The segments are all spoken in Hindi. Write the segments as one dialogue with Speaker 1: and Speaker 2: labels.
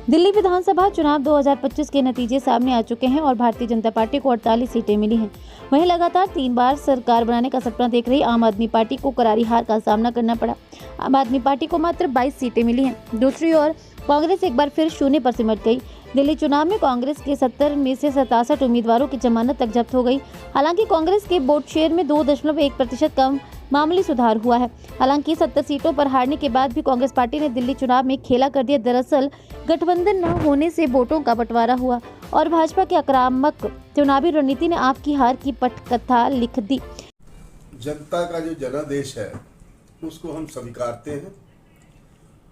Speaker 1: दिल्ली विधानसभा चुनाव 2025 के नतीजे सामने आ चुके हैं और भारतीय जनता पार्टी को 48 सीटें मिली हैं। वहीं लगातार 3 बार सरकार बनाने का सपना देख रही आम आदमी पार्टी को करारी हार का सामना करना पड़ा। आम आदमी पार्टी को मात्र 22 सीटें मिली हैं। दूसरी ओर कांग्रेस एक बार फिर शून्य पर सिमट गई। दिल्ली चुनाव में कांग्रेस के 70 में से 67 उम्मीदवारों की जमानत तक जब्त हो गई। हालांकि कांग्रेस के वोट शेयर में 2.1% कम मामूली सुधार हुआ है। हालांकि 70 सीटों पर हारने के बाद भी कांग्रेस पार्टी ने दिल्ली चुनाव में खेला कर दिया। दरअसल गठबंधन न होने से वोटों का बंटवारा हुआ और भाजपा की आक्रामक चुनावी रणनीति ने आपकी हार की पटकथा लिख दी।
Speaker 2: जनता का जो जनादेश है उसको हम स्वीकारते हैं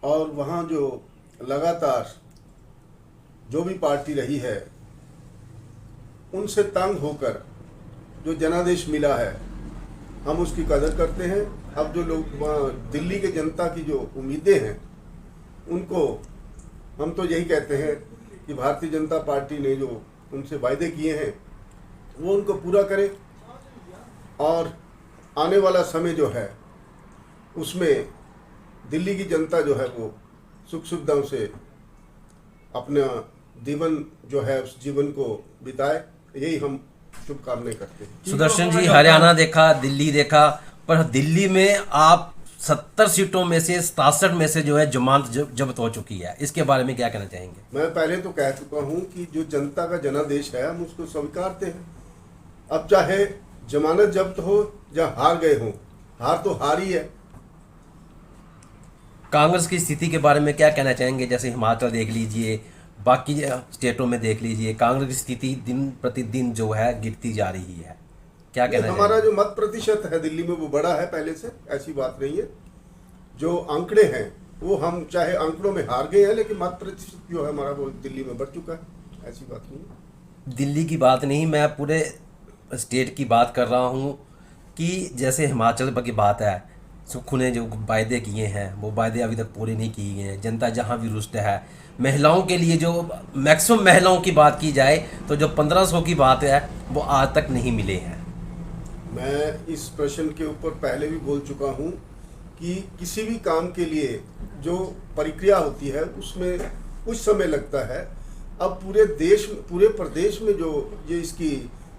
Speaker 2: और वहाँ जो लगातार जो भी पार्टी रही है उनसे तंग होकर जो जनादेश मिला है हम उसकी कदर करते हैं। अब जो लोग दिल्ली के जनता की जो उम्मीदें हैं उनको हम तो यही कहते हैं कि भारतीय जनता पार्टी ने जो उनसे वायदे किए हैं वो उनको पूरा करे और आने वाला समय जो है उसमें दिल्ली की जनता जो है वो सुख सुविधाओं से अपना जीवन जो है उस जीवन को बिताए, यही हम शुभकामनाएं करते हैं।
Speaker 3: सुदर्शन जी, हरियाणा देखा, दिल्ली देखा, पर दिल्ली में आप 70 सीटों में से 67 में से जो है जमानत जब्त हो चुकी है, इसके बारे में क्या कहना चाहेंगे?
Speaker 2: मैं पहले तो कह चुका हूं कि जो जनता का जनादेश है हम उसको स्वीकारते हैं। अब चाहे जमानत जब्त हो या हार गए हो, हार तो हार ही है।
Speaker 3: कांग्रेस की स्थिति के बारे में क्या कहना चाहेंगे? जैसे हिमाचल देख लीजिए, बाकी स्टेटों में देख लीजिए, कांग्रेस की स्थिति दिन प्रतिदिन जो है गिरती जा रही है, क्या कहना चाहिए?
Speaker 2: हमारा जो मत प्रतिशत है दिल्ली में वो बड़ा है पहले से, ऐसी बात नहीं है। जो आंकड़े हैं वो हम चाहे आंकड़ों में हार गए हैं लेकिन मत प्रतिशत जो है हमारा वो दिल्ली में बढ़ चुका है, ऐसी बात नहीं है।
Speaker 3: दिल्ली की बात नहीं, मैं पूरे स्टेट की बात कर रहा हूँ कि जैसे हिमाचल की बात है, सुक्खू ने जो वायदे किए हैं वो वायदे अभी तक पूरे नहीं किए गए हैं। जनता जहाँ भी रुष्ट है, महिलाओं के लिए जो मैक्सिमम महिलाओं की बात की जाए तो जो 1500 की बात है वो आज तक नहीं मिले हैं।
Speaker 2: मैं इस प्रश्न के ऊपर पहले भी बोल चुका हूँ कि किसी भी काम के लिए जो प्रक्रिया होती है उसमें कुछ समय लगता है। अब पूरे प्रदेश में जो ये इसकी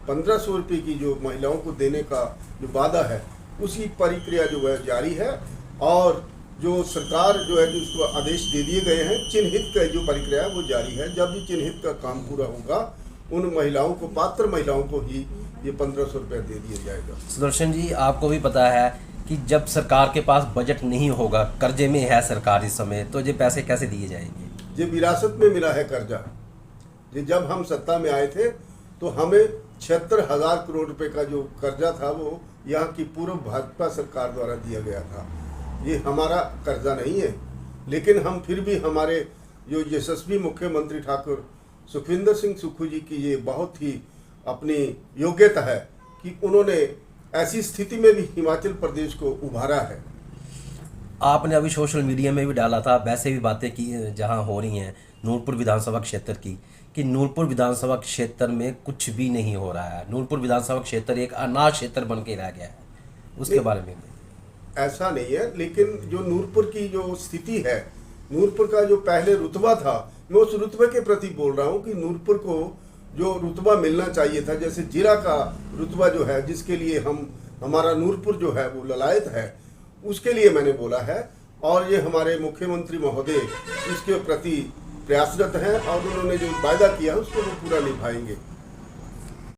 Speaker 2: 1500 रुपये की जो महिलाओं को देने का जो वादा है उसकी प्रक्रिया जो है जारी है और जो सरकार जो है जो उसको आदेश दे दिए गए हैं, चिन्हित का जो प्रक्रिया है वो जारी है। जब भी चिन्हित का काम पूरा होगा उन महिलाओं को, पात्र महिलाओं को ही ये 1500 रुपये दे दिया जाएगा।
Speaker 3: सुदर्शन जी, आपको भी पता है कि जब सरकार के पास बजट नहीं होगा, कर्जे में है सरकार इस समय, तो ये पैसे कैसे दिए जाएंगे?
Speaker 2: ये विरासत में मिला है कर्जा। ये जब हम सत्ता में आए थे तो हमें 76,000 करोड़ रुपए का जो कर्जा था वो यहाँ की पूर्व भाजपा सरकार द्वारा दिया गया था। ये हमारा कर्जा नहीं है, लेकिन हम फिर भी हमारे जो यशस्वी मुख्यमंत्री ठाकुर सुखविंदर सिंह सुक्खू जी की ये बहुत ही अपनी योग्यता है कि उन्होंने ऐसी स्थिति में भी हिमाचल प्रदेश को उभारा है।
Speaker 3: आपने अभी सोशल मीडिया में भी डाला था, वैसे भी बातें की जहां हो रही हैं नूरपुर विधानसभा क्षेत्र की, कि नूरपुर विधानसभा क्षेत्र में कुछ भी नहीं हो रहा है। नूरपुर विधानसभा क्षेत्र एक अनाथ क्षेत्र बन के रह गया है, उसके बारे में?
Speaker 2: ऐसा नहीं है, लेकिन जो नूरपुर की जो स्थिति है, नूरपुर का जो पहले रुतबा था, मैं उस रुतबे के प्रति बोल रहा हूँ कि नूरपुर को जो रुतबा मिलना चाहिए था, जैसे जिला का रुतबा जो है जिसके लिए हमारा नूरपुर जो है वो ललायत है, उसके लिए मैंने बोला है और ये हमारे मुख्यमंत्री महोदय इसके प्रति प्रयासरत हैं और उन्होंने जो वायदा किया उसको वो पूरा निभाएंगे।